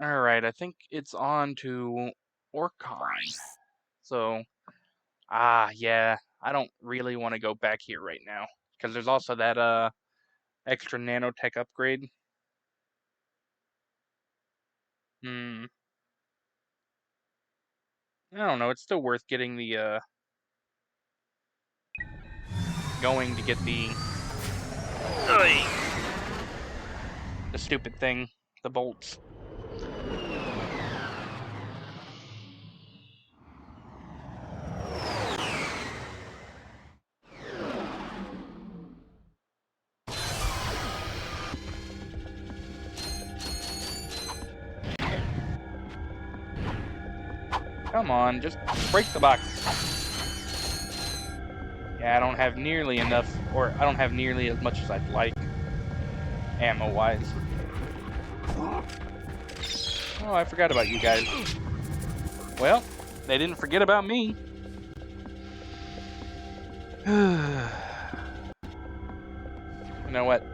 Alright, I think it's on to Orcon. So, yeah, I don't really want to go back here right now. Because there's also that, extra nanotech upgrade. Hmm. I don't know, it's still worth getting the, going to get the stupid thing, the bolts. Come on, just break the box. Yeah, I don't have nearly enough, or I don't have nearly as much as I'd like, ammo-wise. Oh, I forgot about you guys. Well, they didn't forget about me. You know what?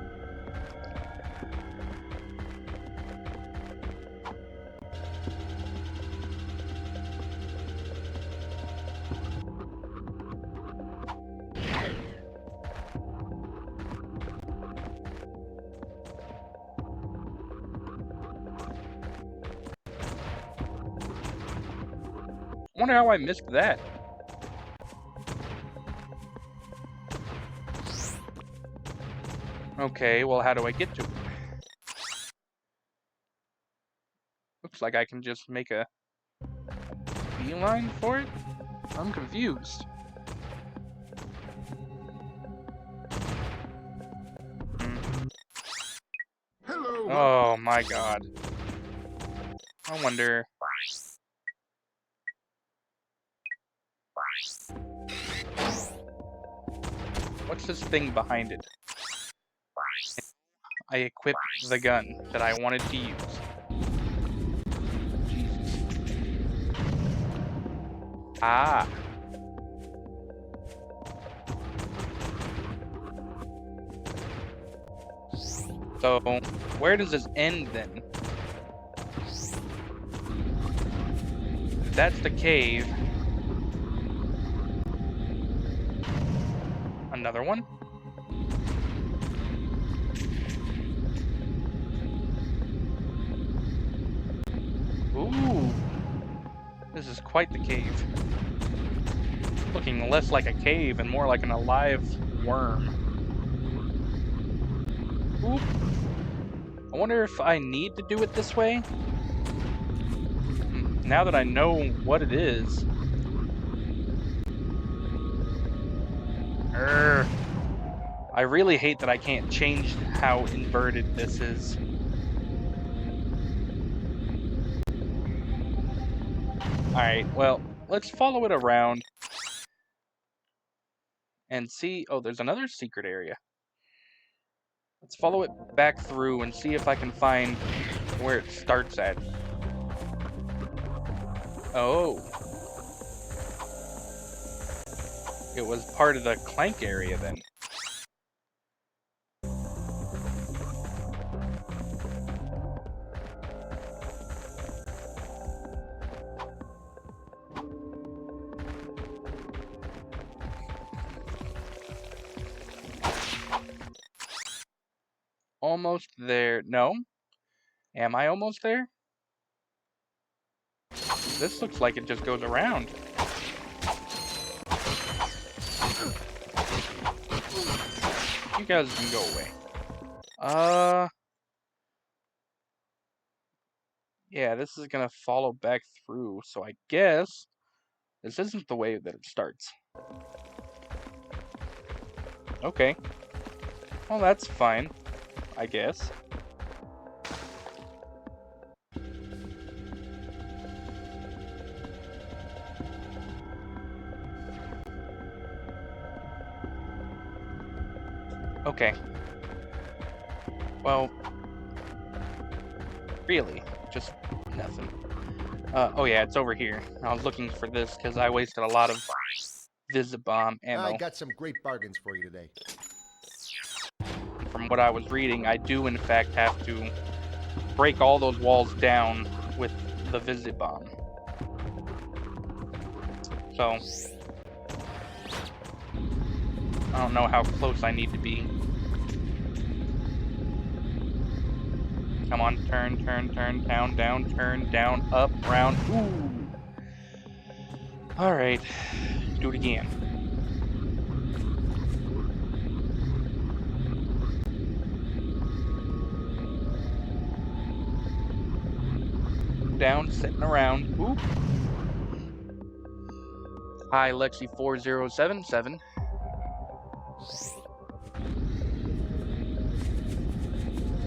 I wonder how I missed that. Okay, well, how do I get to it? Looks like I can just make a beeline for it? I'm confused. Hello. Oh my god. I wonder... What's this thing behind it? I equipped the gun that I wanted to use. Jesus. Ah. So, where does this end then? That's the cave. Another one? Ooh. This is quite the cave. Looking less like a cave and more like an alive worm. Oop. I wonder if I need to do it this way? Now that I know what it is. I really hate that I can't change how inverted this is. Alright, well, let's follow it around. And see... Oh, there's another secret area. Let's follow it back through and see if I can find where it starts at. Oh. It was part of the Clank area then. Almost there. No? Am I almost there? This looks like it just goes around. You guys can go away. Yeah, this is gonna follow back through, so I guess this isn't the way that it starts. Okay. Well, that's fine, I guess. Okay. Well, really, just nothing. Oh yeah, it's over here. I was looking for this because I wasted a lot of Visibomb ammo. I got some great bargains for you today. From what I was reading, I do in fact have to break all those walls down with the visit bomb. So I don't know how close I need to be. Come on, turn, down, up, round. Ooh. Alright, do it again. Down, sitting around. Ooh. Hi, Lexi 4077.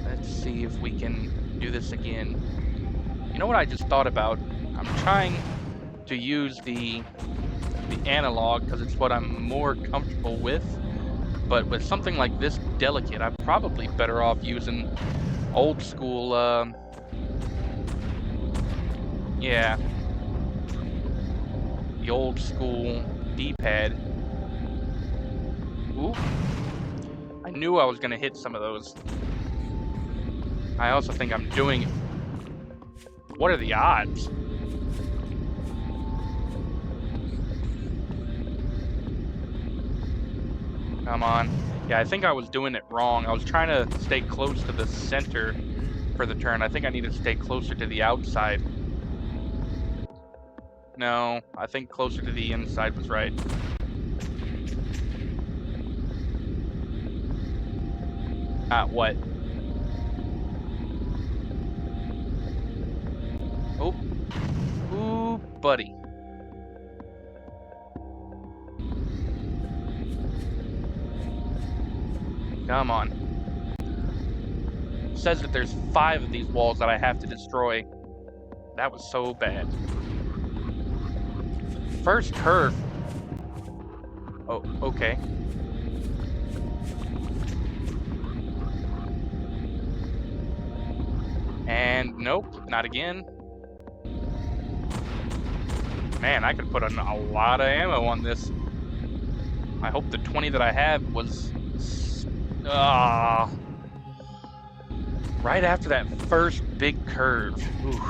Let's see if we can do this again. You know what I just thought about? I'm trying to use the analog because it's what I'm more comfortable with. But with something like this delicate, I'm probably better off using old school, yeah, the old school D-pad. Ooh, I knew I was gonna hit some of those. I also think I'm doing it. What are the odds? Come on. Yeah, I think I was doing it wrong. I was trying to stay close to the center for the turn. I think I need to stay closer to the outside. No, I think closer to the inside was right. What? Oh. Ooh, buddy. Come on. It says that there's 5 of these walls that I have to destroy. That was so bad. First curve. Oh, okay. And nope, not again. Man, I could put a lot of ammo on this. I hope the 20 that I have was... right after that first big curve. Ooh.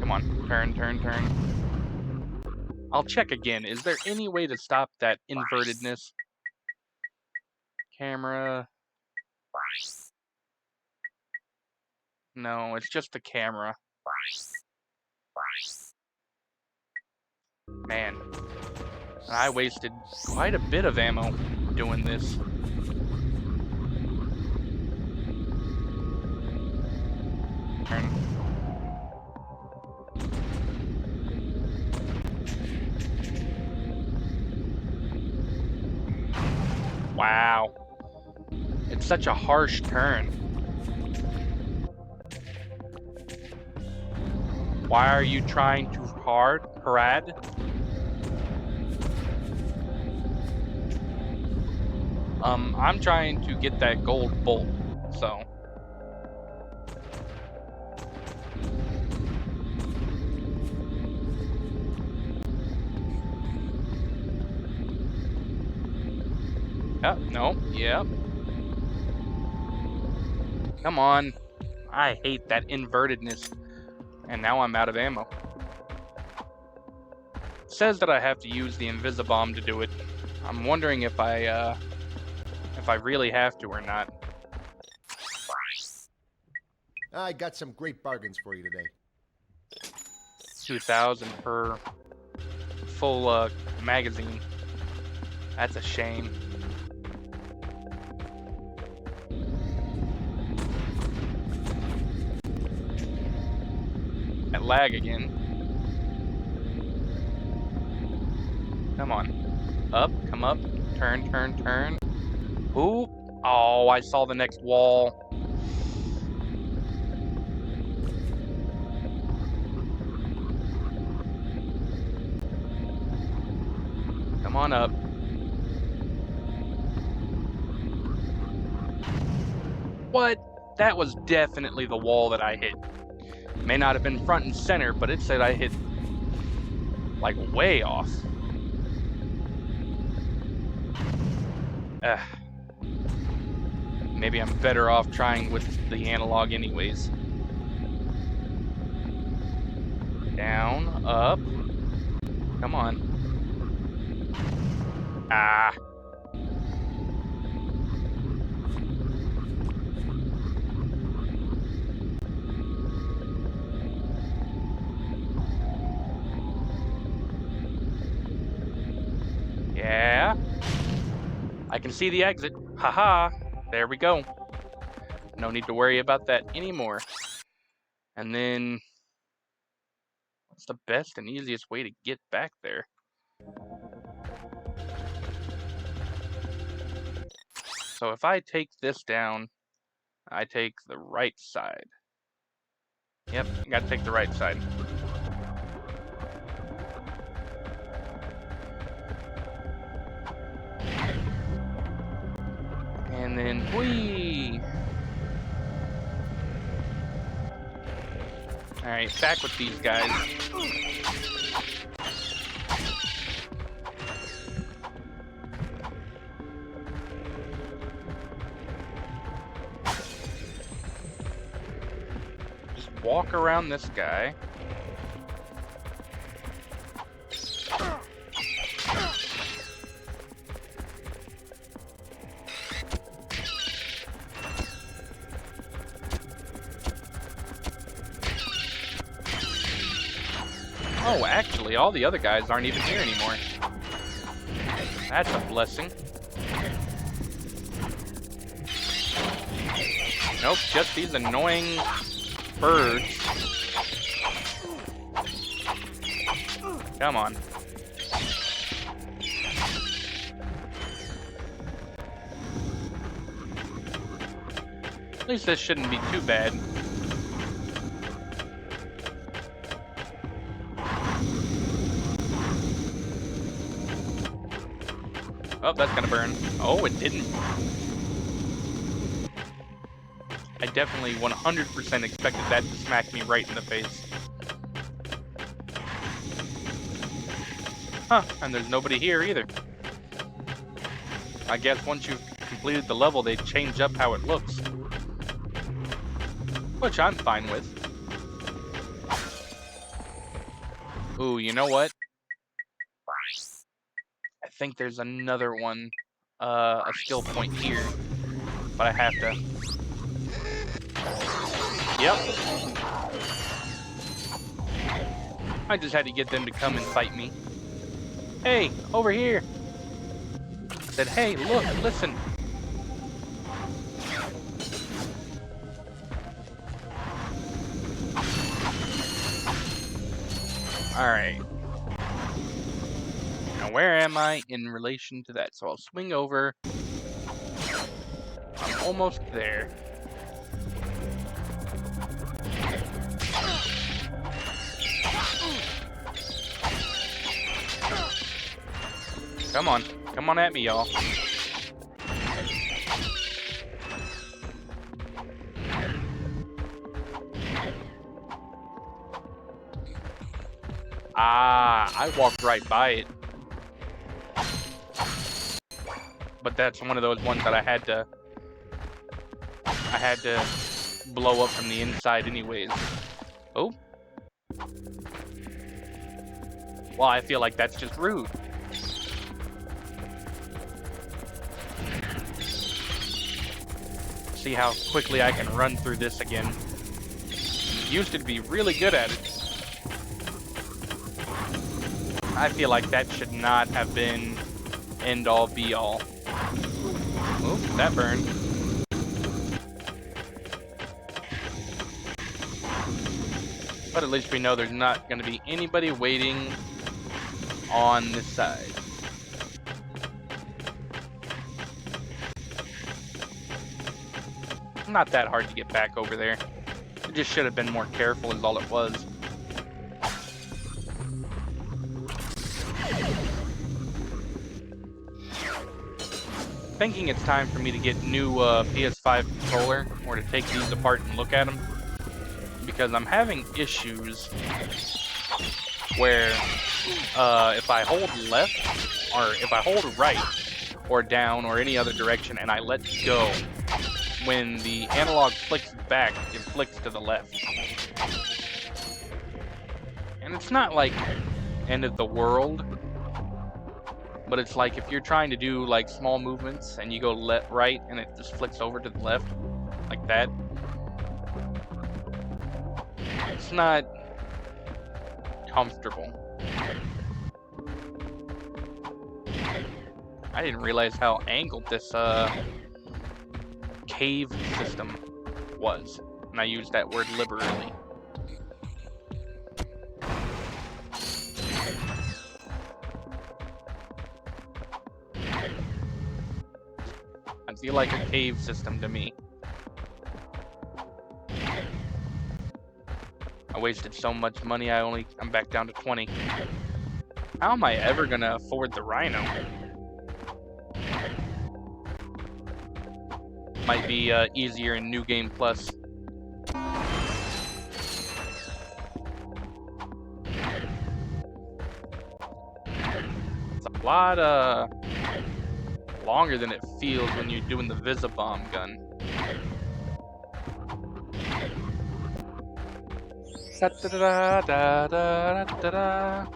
Come on, turn. I'll check again. Is there any way to stop that invertedness? Camera. No, it's just the camera. Man, I wasted quite a bit of ammo doing this. Turn. Wow. It's such a harsh turn. Why are you trying too hard, Harad? I'm trying to get that gold bolt, so. Yep, no, yep. Come on. I hate that invertedness. And now I'm out of ammo. It says that I have to use the Invisibomb to do it. I'm wondering if I really have to or not. I got some great bargains for you today. 2,000 per full magazine. That's a shame. That lag again. Come on. Up, come up. Turn. Ooh. Oh, I saw the next wall. Come on up. What? That was definitely the wall that I hit. May not have been front and center, but it said I hit like way off. Maybe I'm better off trying with the analog anyways. Down, up. Come on. Ah. Yeah. I can see the exit. Haha. There we go. No need to worry about that anymore. And then, what's the best and easiest way to get back there? So if I take this down, I take the right side. Yep, gotta take the right side. And then, whee! Alright, back with these guys. Just walk around this guy. Oh, actually, all the other guys aren't even here anymore. That's a blessing. Nope, just these annoying birds. Come on. At least this shouldn't be too bad. Oh, that's gonna burn. Oh, it didn't. I definitely 100% expected that to smack me right in the face. Huh, and there's nobody here either. I guess once you've completed the level, they change up how it looks. Which I'm fine with. Ooh, you know what? I think there's another one, a skill point here, but I have to. Yep. I just had to get them to come and fight me. Hey, over here. I said, hey, look, listen. Alright. Now where am I in relation to that? So I'll swing over. I'm almost there. Come on. Come on at me, y'all. Ah, I walked right by it. But that's one of those ones that I had to blow up from the inside anyways. Oh. Well, I feel like that's just rude. See how quickly I can run through this again. Used to be really good at it. I feel like that should not have been end all be all. Oop, that burned. But at least we know there's not going to be anybody waiting on this side. Not that hard to get back over there. I just should have been more careful is all it was. Thinking it's time for me to get new PS5 controller or to take these apart and look at them, because I'm having issues where if I hold left or if I hold right or down or any other direction and I let go, when the analog flicks back, it flicks to the left. And it's not like end of the world, but it's like if you're trying to do like small movements and you go left, right, and it just flicks over to the left, like that. It's not comfortable. I didn't realize how angled this cave system was, and I used that word liberally. I feel like a cave system to me. I wasted so much money, I'm back down to 20. How am I ever gonna afford the Rhino? Might be easier in New Game Plus. It's a lot longer than it feels when you're doing the Visibomb gun. Da-da-da-da-da-da-da-da.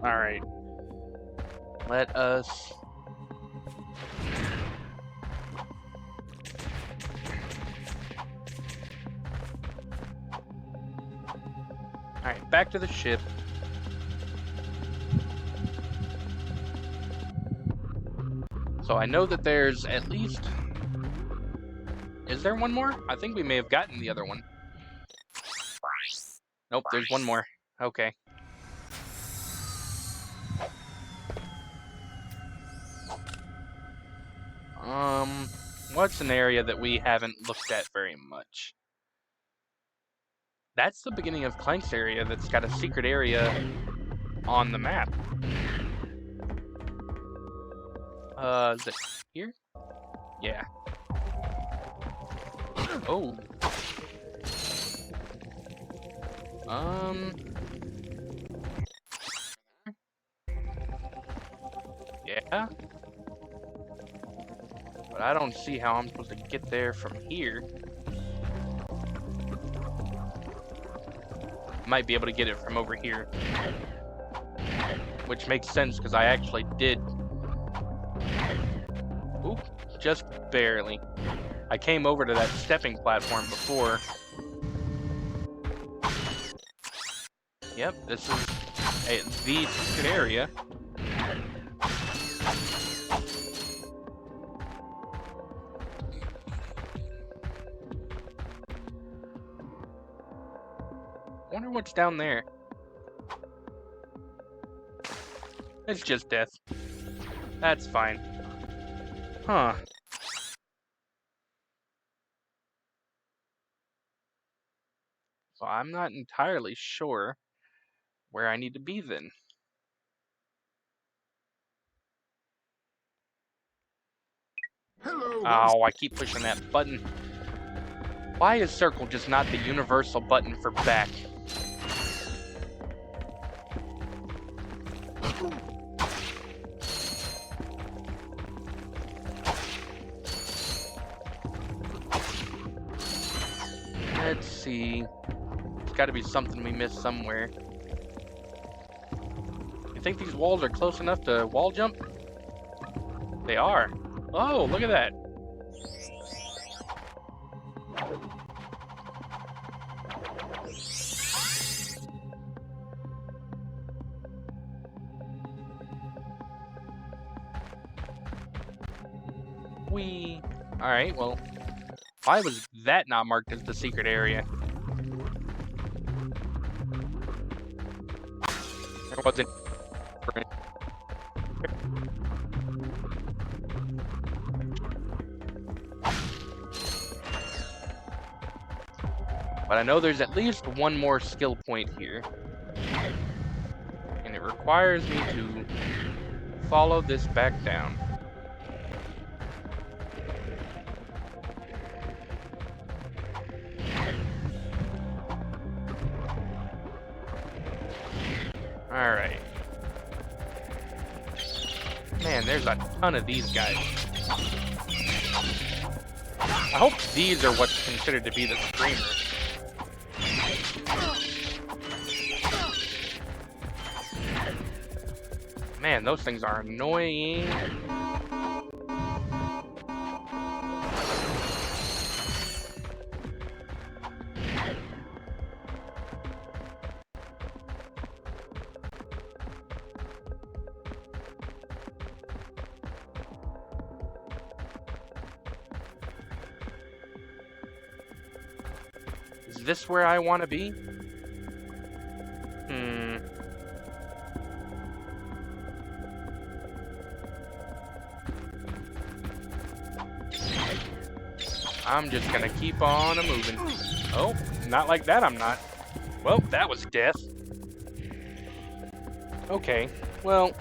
All right. Let us Alright, back to the ship. So I know that there's at least... Is there one more? I think we may have gotten the other one. Nope, there's one more. Okay. What's an area that we haven't looked at very much? That's the beginning of Clank's area that's got a secret area on the map. Is it here? Yeah. Oh. Yeah. But I don't see how I'm supposed to get there from here. Might be able to get it from over here. Which makes sense because I actually did. Oop, just barely. I came over to that stepping platform before. Yep, this is the secret area. Wonder what's down there. It's just death. That's fine. Huh. So I'm not entirely sure where I need to be then. Hello. Oh, I keep pushing that button. Why is circle just not the universal button for back? Let's see. There's got to be something we missed somewhere. You think these walls are close enough to wall jump? They are. Oh, look at that. Whee. Alright, well, why was that not marked as the secret area? There wasn't. But I know there's at least one more skill point here. And it requires me to follow this back down. Alright. Man, there's a ton of these guys. I hope these are what's considered to be the screamers. Man, those things are annoying. Is this where I want to be? I'm just gonna keep on moving. Oh, not like that, I'm not. Well, that was death. Okay, well.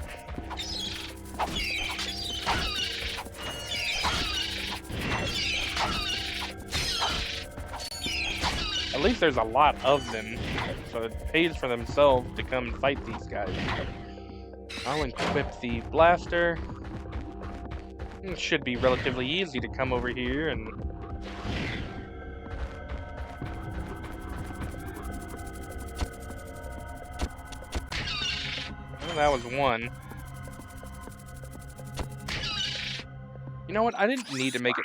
At least there's a lot of them, so it pays for themselves to come fight these guys. I'll equip the blaster. It should be relatively easy to come over here and... Well, that was one. You know what? I don't need to make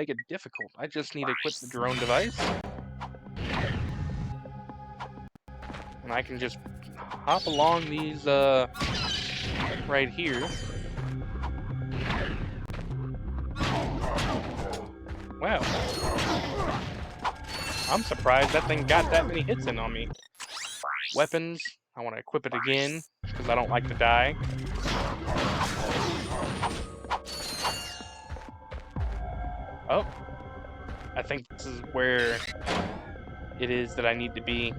it difficult. I just need to equip the drone device. And I can just hop along these, right here. Wow. I'm surprised that thing got that many hits in on me. Weapons. I want to equip it again, because I don't like to die. Oh. I think this is where it is that I need to be.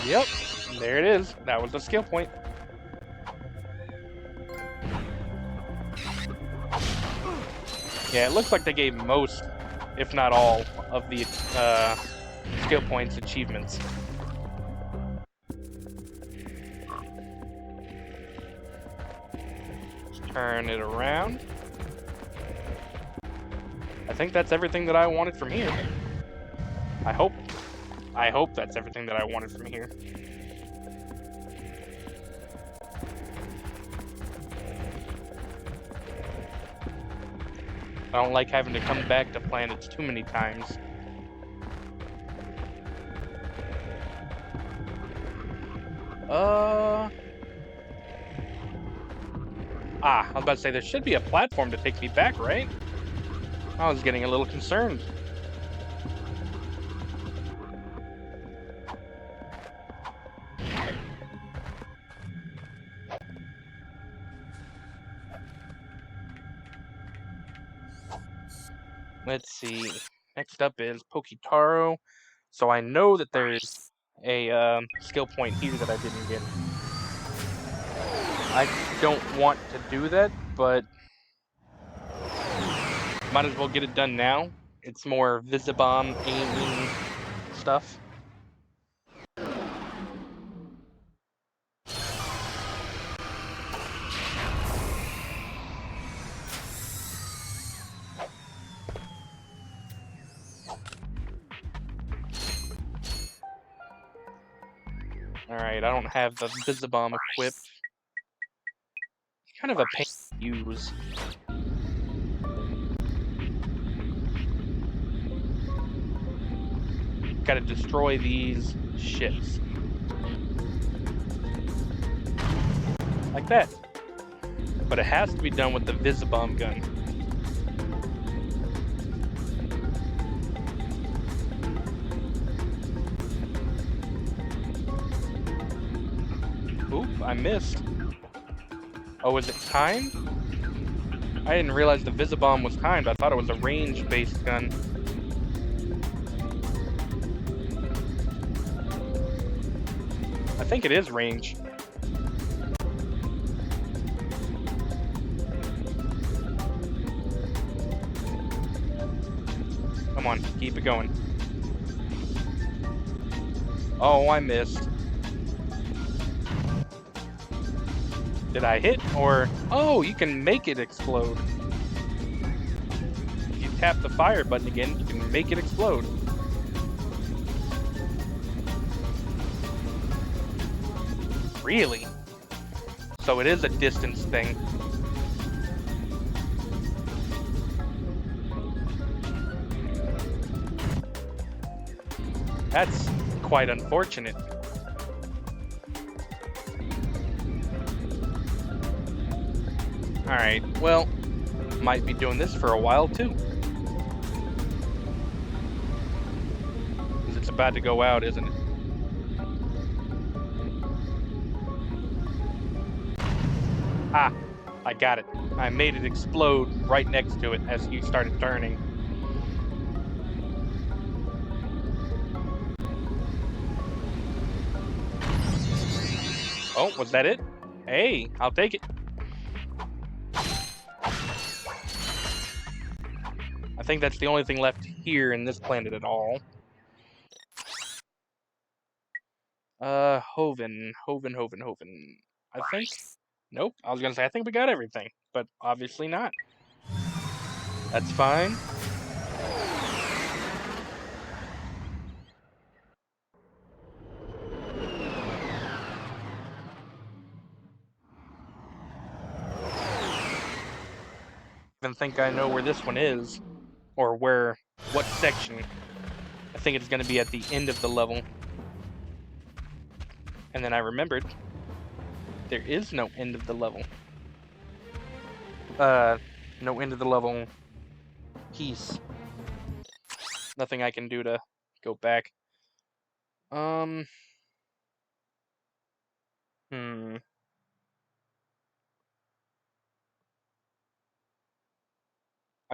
Yep, there it is. That was the skill point. Yeah, it looks like they gave most, if not all, of the skill points achievements. Turn it around. I think that's everything that I wanted from here. I hope that's everything that I wanted from here. I don't like having to come back to planets too many times. I was about to say, there should be a platform to take me back, right? I was getting a little concerned. Let's see. Next up is Poketaro. So I know that there's a skill point here that I didn't get. I don't want to do that, but might as well get it done now. It's more Visibomb aiming stuff. Alright, I don't have the Visibomb equipped. It's kind of a pain to use. Gotta destroy these ships. Like that. But it has to be done with the Visibomb gun. Oop, I missed. Oh, is it timed? I didn't realize the Visibomb was timed. I thought it was a range-based gun. I think it is range. Come on, keep it going. Oh, I missed. Did I hit? Or... Oh, you can make it explode. If you tap the fire button again, you can make it explode. Really? So it is a distance thing. That's quite unfortunate. Alright, well, might be doing this for a while too. Because it's about to go out, isn't it? Ah, I got it. I made it explode right next to it as you started turning. Oh, was that it? Hey, I'll take it. I think that's the only thing left here in this planet at all. Hoven. I think... Nope, I was gonna say I think we got everything, but obviously not. That's fine. I even think I know where this one is, or what section. I think it's gonna be at the end of the level. And then I remembered, there is no end of the level. No end of the level piece. Nothing I can do to go back. I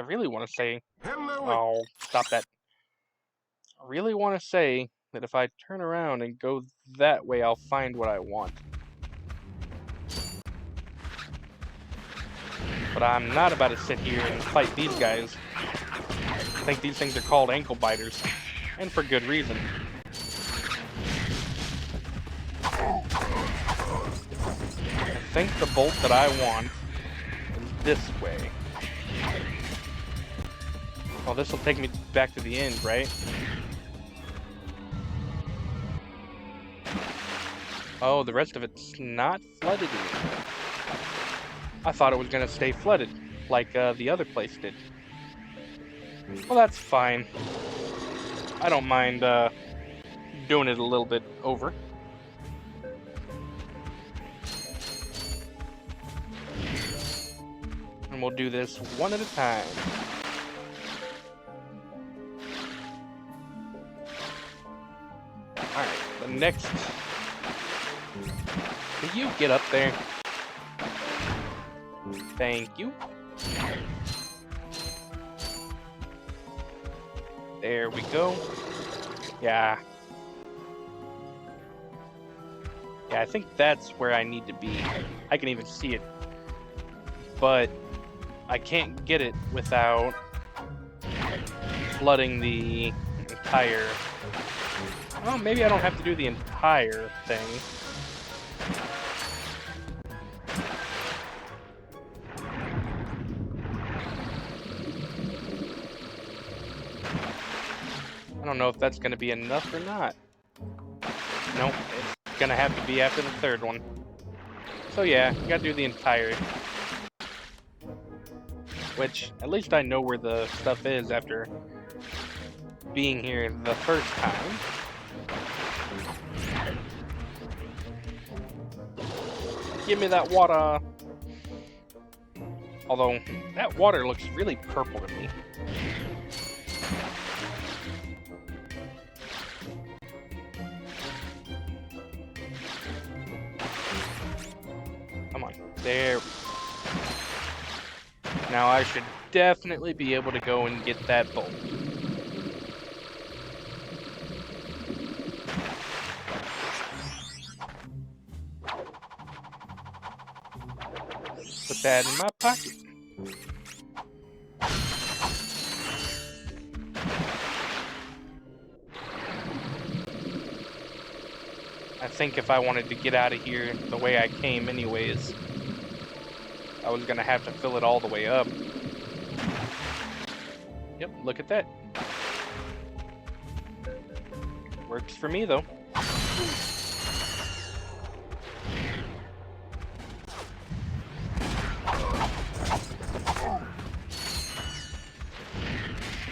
really want to say... Oh, stop that. I really want to say that if I turn around and go that way, I'll find what I want. But I'm not about to sit here and fight these guys. I think these things are called ankle biters. And for good reason. I think the bolt that I want is this way. Well, this will take me back to the end, right? Oh, the rest of it's not flooded anymore. I thought it was gonna stay flooded, like the other place did. Well, that's fine. I don't mind doing it a little bit over. And we'll do this one at a time. Alright, the next... Can you get up there? Thank you. There we go. Yeah. Yeah, I think that's where I need to be. I can even see it. But I can't get it without flooding the entire... Well, maybe I don't have to do the entire thing. I don't know if that's going to be enough or not. Nope, it's going to have to be after the third one. So yeah, you got to do the entire... Which, at least I know where the stuff is after being here the first time. Give me that water! Although, that water looks really purple to me. Come on, there. Now I should definitely be able to go and get that bolt. Put that in my pocket. I think if I wanted to get out of here the way I came anyways, I was gonna have to fill it all the way up. Yep, look at that. Works for me, though.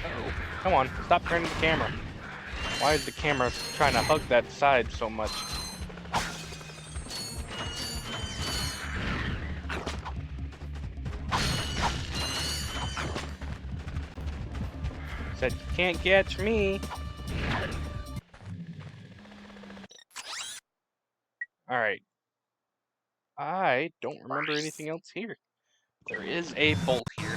Uh-oh. Come on, stop turning the camera. Why is the camera trying to hug that side so much? Said, you can't catch me. Alright. I don't remember anything else here. There is a bolt here.